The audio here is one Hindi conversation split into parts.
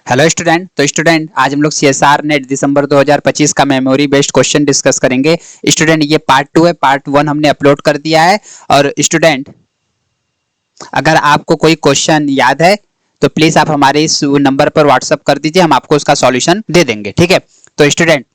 Hello student. तो स्टूडेंट आज हम लोग सीएसआर नेट दिसंबर 2025 का मेमोरी बेस्ड क्वेश्चन डिस्कस करेंगे। स्टूडेंट ये पार्ट 2 है, पार्ट 1 हमने अपलोड कर दिया है। और स्टूडेंट अगर आपको कोई क्वेश्चन याद है तो प्लीज आप हमारे इस नंबर पर व्हाट्सअप कर दीजिए, हम आपको उसका सॉल्यूशन दे देंगे। ठीक है, तो स्टूडेंट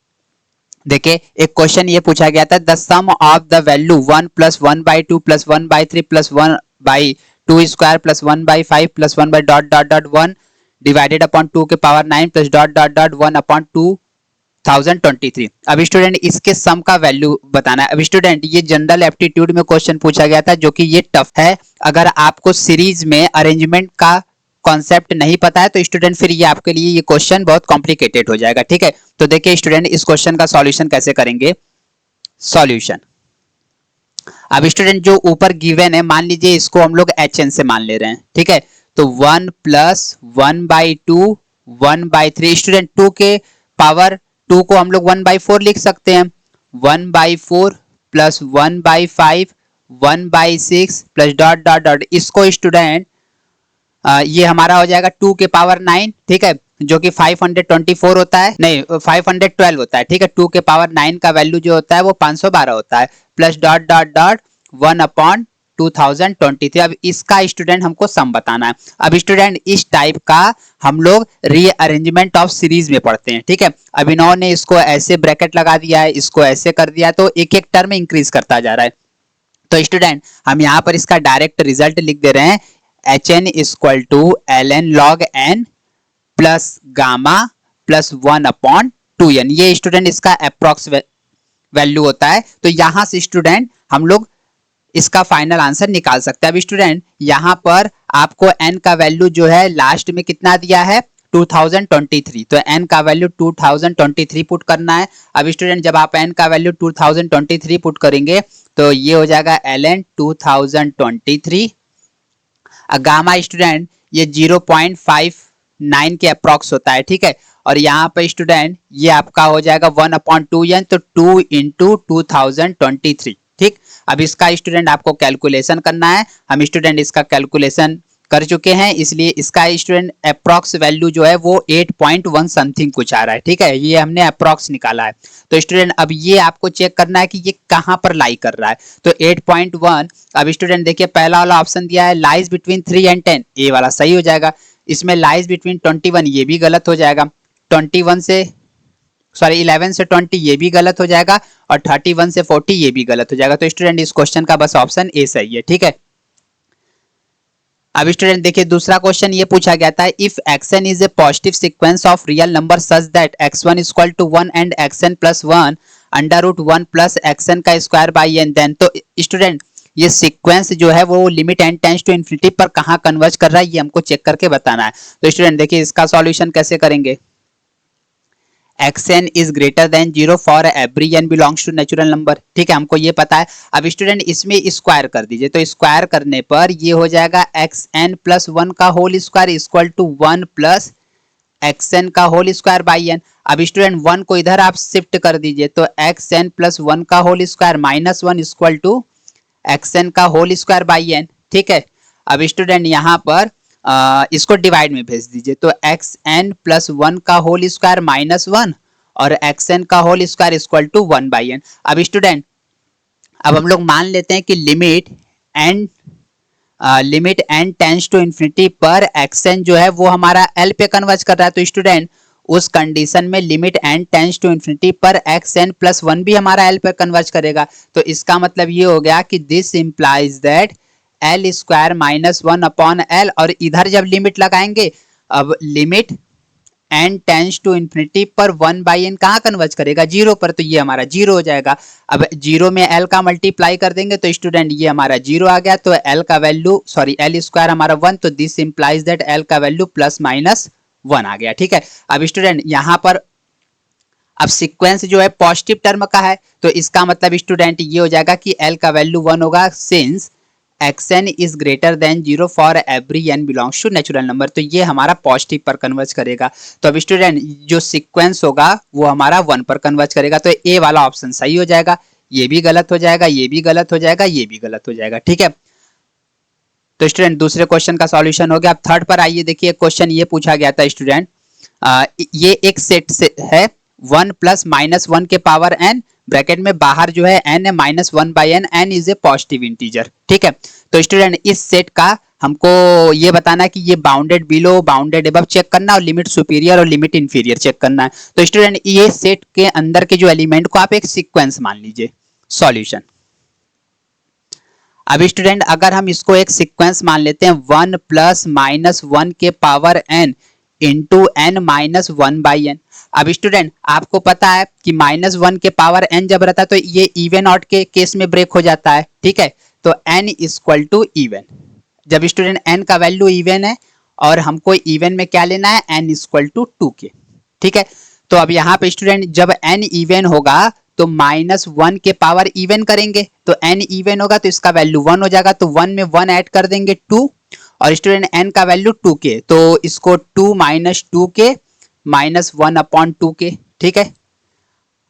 देखिए एक क्वेश्चन ये पूछा गया था, the sum of the value 1 plus 1/2 plus 1/3 plus 1/2 square plus 1/5 plus 1 by dot dot dot 1 divided upon 2 के power 9 plus dot dot dot 1 upon 2023। अब स्टूडेंट इसके सम का वैल्यू बताना है। अब स्टूडेंट ये जनरल एप्टीट्यूड में क्वेश्चन पूछा गया था, जो कि ये टफ है। अगर आपको सीरीज में अरेंजमेंट का कॉन्सेप्ट नहीं पता है तो स्टूडेंट फिर ये आपके लिए ये क्वेश्चन बहुत कॉम्प्लिकेटेड हो जाएगा। ठीक है, तो देखिए स्टूडेंट इस क्वेश्चन का सॉल्यूशन कैसे करेंगे। सॉल्यूशन, अब स्टूडेंट जो ऊपर गिवन है मान लीजिए इसको हम लोग HN से मान ले रहे हैं। ठीक है, तो 1 प्लस 1/2 1/3 स्टूडेंट 2 के पावर 2 को हम लोग 1/4 लिख सकते हैं। 1/4 plus 1/5 1/6 plus dot dot dot, इसको स्टूडेंट ये हमारा हो जाएगा 2 के पावर 9। ठीक है, जो कि 524 होता है, नहीं 512 होता है। ठीक है, 2 के पावर 9 का वैल्यू जो होता है वो 512 होता है, plus dot dot dot 1 upon 2023। अब इसका स्टूडेंट हमको सम बताना है। अब स्टूडेंट इस टाइप का हम लोग रीअरेंजमेंट ऑफ सीरीज में पढ़ते हैं। ठीक है, अब इन्होंने इसको ऐसे ब्रैकेट लगा दिया है, इसको ऐसे कर दिया, तो एक एक टर्म इंक्रीज करता जा रहा है। तो स्टूडेंट हम यहाँ पर इसका डायरेक्ट रिजल्ट लिख दे रहे हैं, HN equal to ln log n plus gamma plus 1 upon 2n। ये स्टूडेंट इसका अप्रोक्स वैल्यू होता है। तो यहां से स्टूडेंट हम लोग इसका फाइनल आंसर निकाल सकते हैं। अब स्टूडेंट यहाँ पर आपको n का वैल्यू जो है लास्ट में कितना दिया है 2023, तो n का वैल्यू 2023 पुट करना है। अब स्टूडेंट जब आप n का वैल्यू 2023 पुट करेंगे तो ये हो जाएगा ln 2023। गामा स्टूडेंट ये 0.59 के अप्रॉक्स होता है। ठीक है, और यहाँ पे स्टूडेंट ये आपका हो जाएगा 1/2n, तो 2 इंटू 2023। ठीक, अब इसका स्टूडेंट आपको कैलकुलेशन करना है। हम स्टूडेंट इसका कैलकुलेशन कर चुके हैं, इसलिए इसका स्टूडेंट अप्रॉक्स वैल्यू जो है वो 8.1 समथिंग कुछ आ रहा है। ठीक है, ये हमने अप्रॉक्स निकाला है। तो स्टूडेंट अब ये आपको चेक करना है कि ये कहां पर लाई कर रहा है। तो 8.1, अब स्टूडेंट देखिए पहला वाला ऑप्शन दिया है लाइज बिटवीन 3 एंड 10, ये वाला सही हो जाएगा। इसमें लाइज बिटवीन 21, ये भी गलत हो जाएगा। 21 से 11 से 20 ये भी गलत हो जाएगा, और 31 से 40 ये भी गलत हो जाएगा। तो स्टूडेंट इस क्वेश्चन का बस ऑप्शन ए सही है। ठीक है, अब स्टूडेंट देखिए दूसरा क्वेश्चन ये पूछा गया था, if xn is a positive sequence of real number such that x1 equal to 1 and xn plus 1 under root 1 plus xn का स्क्वायर बाई n, देन तो स्टूडेंट ये सीक्वेंस जो है वो limit n tends to infinity पर कहाँ कन्वर्ज कर रहा है, ये हमको चेक करके बताना है। तो स्टूडेंट देखिए इसका सॉल्यूशन कैसे करेंगे। xn is greater than 0 for every n belongs to natural number. ठीक है, हमको ये पता है। अब स्टूडेंट इसमें स्क्वायर कर दीजिए, तो स्क्वायर करने पर ये हो जाएगा xn प्लस 1 का whole square equal to 1 plus xn का होल स्क्वायर बाई n। अब स्टूडेंट 1 को इधर आप शिफ्ट कर दीजिए, तो xn प्लस 1 का whole square minus 1 equal to xn का होल स्क्वायर बाई n। ठीक है, अब स्टूडेंट यहाँ पर इसको डिवाइड में भेज दीजिए, तो xn प्लस 1 का होल स्क्वायर माइनस 1 और xn का whole square equal to 1 by n। अब स्टूडेंट अब हम लोग मान लेते हैं कि limit n tends to infinity पर xn जो है वो हमारा l पे कन्वर्ज कर रहा है। तो स्टूडेंट उस कंडीशन में limit n tends to infinity पर xn प्लस 1 भी हमारा l पे कन्वर्ज करेगा। तो इसका मतलब ये हो गया कि this implies that l square minus 1 upon l, और इधर जब लिमिट लगाएंगे, अब limit n tends to infinity पर 1 बाई n कहाँ कन्वर्ज करेगा 0 पर, तो ये हमारा 0 हो जाएगा। अब 0 में l का मल्टीप्लाई कर देंगे तो स्टूडेंट ये हमारा 0 आ गया, तो l का वैल्यू l स्क्वायर हमारा 1, तो दिस इंप्लाइज दैट l का वैल्यू प्लस माइनस 1 आ गया। ठीक है, अब स्टूडेंट यहाँ पर अब सीक्वेंस जो है पॉजिटिव टर्म का है, तो इसका मतलब स्टूडेंट ये हो जाएगा कि l का वैल्यू 1 होगा, since xn is greater than 0 for every n belongs to natural number. तो ये हमारा पॉजिटिव पर कन्वर्ज करेगा। तो अब स्टूडेंट जो सीक्वेंस होगा वो हमारा 1 पर कन्वर्ज करेगा, तो ए वाला ऑप्शन सही हो जाएगा। ये भी गलत हो जाएगा, ये भी गलत हो जाएगा, ये भी गलत हो जाएगा। ठीक है, तो स्टूडेंट दूसरे क्वेश्चन का सॉल्यूशन हो गया। अब थर्ड पर आइए, देखिए क्वेश्चन ये पूछा गया था स्टूडेंट, ये एक सेट से है 1 प्लस माइनस 1 के पावर n, ब्रैकेट में बाहर जो है n है -1/n, n is a positive integer. ठीक है, तो स्टूडेंट इस सेट का हमको ये बताना है कि ये bounded below, bounded above check करना और लिमिट सुपीरियर और लिमिट इंफीरियर चेक करना है। तो स्टूडेंट ये सेट के अंदर के जो एलिमेंट को आप एक सीक्वेंस मान लीजिए। सॉल्यूशन, अब स्टूडेंट अगर हम इसको एक सीक्वेंस मान लेते हैं 1 प्लस माइनस 1 के power n into n minus 1/n। अब स्टूडेंट आपको पता है कि -1 के पावर n जब रहता है तो ये इवन ऑड के केस में ब्रेक हो जाता है। ठीक है, तो n इक्वल टू इवन, जब स्टूडेंट n का वैल्यू इवन है और हमको इवन में क्या लेना है, n इक्वल टू 2k। ठीक है, तो अब यहाँ पे स्टूडेंट जब n इवन होगा तो -1 के पावर इवन करेंगे, तो n इवन होगा तो इसका वैल्यू 1 हो जाएगा, तो 1 में 1 ऐड कर देंगे 2, और स्टूडेंट n का वैल्यू 2k, तो इसको 2 माइनस 2k माइनस 1/2k। ठीक है,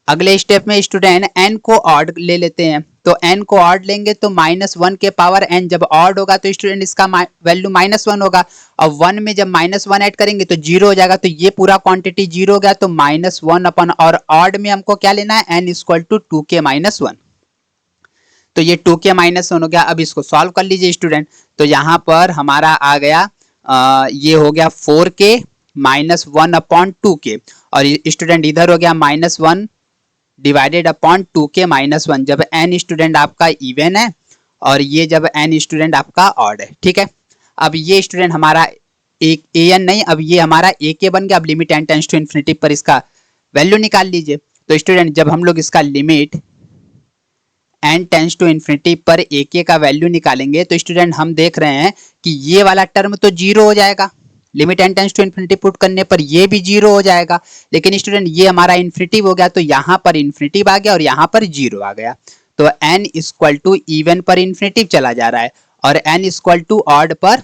अगले स्टेप में स्टूडेंट n को ऑड ले लेते हैं, तो n को ऑड लेंगे तो -1 के पावर n जब ऑड होगा तो स्टूडेंट इसका वैल्यू -1 होगा, और 1 में जब -1 ऐड करेंगे तो 0 हो जाएगा, तो ये पूरा क्वांटिटी 0 हो गया, तो -1 और ऑड में हमको क्या लेना है, n equal to 2k minus 1, तो ये 2k माइनस 1 हो गया। अब इसको सॉल्व कर लीजिए स्टूडेंट, तो यहाँ पर हमारा आ गया ये हो गया 4k माइनस 1/2k, और स्टूडेंट इधर हो गया -1 डिवाइडेड अपॉन 2k माइनस 1, जब n स्टूडेंट आपका इवन है और ये जब n स्टूडेंट आपका ऑड है। ठीक है, अब ये स्टूडेंट हमारा एक an नहीं, अब ये हमारा ak बन गया। अब limit n tends to infinity पर इसका वैल्यू निकाल लीजिए, तो स्टूडेंट जब हम लोग इसका limit n tends to infinity पर ak का वैल्यू निकालेंगे तो स्टूडेंट हम देख रहे हैं कि ये वाला टर्म तो 0 हो जाएगा, limit n tends to infinity put करने पर ये भी 0 हो जाएगा, लेकिन स्टूडेंट ये हमारा इन्फिनिटिव हो गया, तो यहाँ पर इन्फिनिटिव आ गया और यहाँ पर 0 आ गया, तो n इक्वल टू इवन पर इन्फिनिटिव चला जा रहा है और n इक्वल टू ऑड पर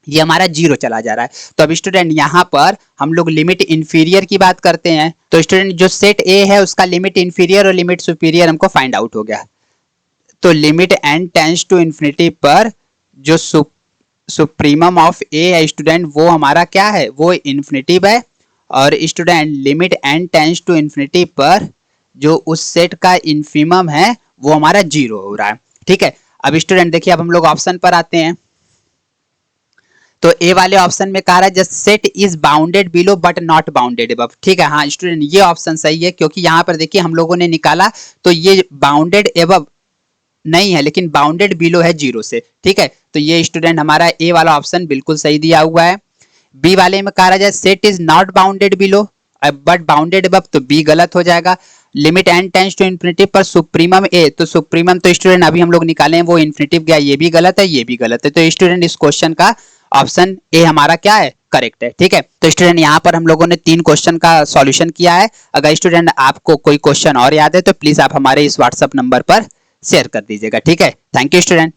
ये हमारा 0 चला जा रहा है। तो अब स्टूडेंट यहाँ पर हम लोग लिमिट इंफीरियर की बात करते हैं, तो स्टूडेंट जो सेट A है उसका लिमिट इंफीरियर और लिमिट सुपीरियर हमको फाइंड आउट हो गया, तो limit n tends to infinity पर जो सुप्रीमम ऑफ A है स्टूडेंट वो हमारा क्या है, वो इन्फिनिटिव है, और student limit n tends to infinity पर जो उस सेट का इन्फीमम है वो हमारा 0 हो रहा है। ठीक है, अब स्टूडेंट देखिए, अब हम लोग ऑप्शन पर आते हैं, तो ए वाले ऑप्शन में कह रहा है just set is bounded below but not bounded above. ठीक है, हाँ स्टूडेंट ये ऑप्शन सही है, क्योंकि यहाँ पर देखिए हम लोगों ने निकाला तो ये बाउंडेड अबव नहीं है लेकिन बाउंडेड बिलो है 0 से। ठीक है, तो ये स्टूडेंट हमारा ए वाला ऑप्शन बिल्कुल सही दिया हुआ है। बी वाले में कहा जाए set is not bounded below but bounded above, तो बी गलत हो जाएगा। Limit n tends to infinity पर सुप्रीमम ए, तो सुप्रीमम तो स्टूडेंट अभी हम लोग निकाले हैं वो इन्फिनिटिव गया, ये भी गलत है, ये भी गलत है, तो स्टूडेंट इस क्वेश्चन का ऑप्शन ए हमारा क्या है, करेक्ट है। ठीक है, तो स्टूडेंट यहाँ पर हम लोगों ने 3 क्वेश्चन का सॉल्यूशन किया है। अगर स्टूडेंट आपको कोई क्वेश्चन और याद है तो प्लीज आप हमारे इस व्हाट्सएप नंबर पर शेयर कर दीजिएगा। ठीक है, थैंक यू स्टूडेंट।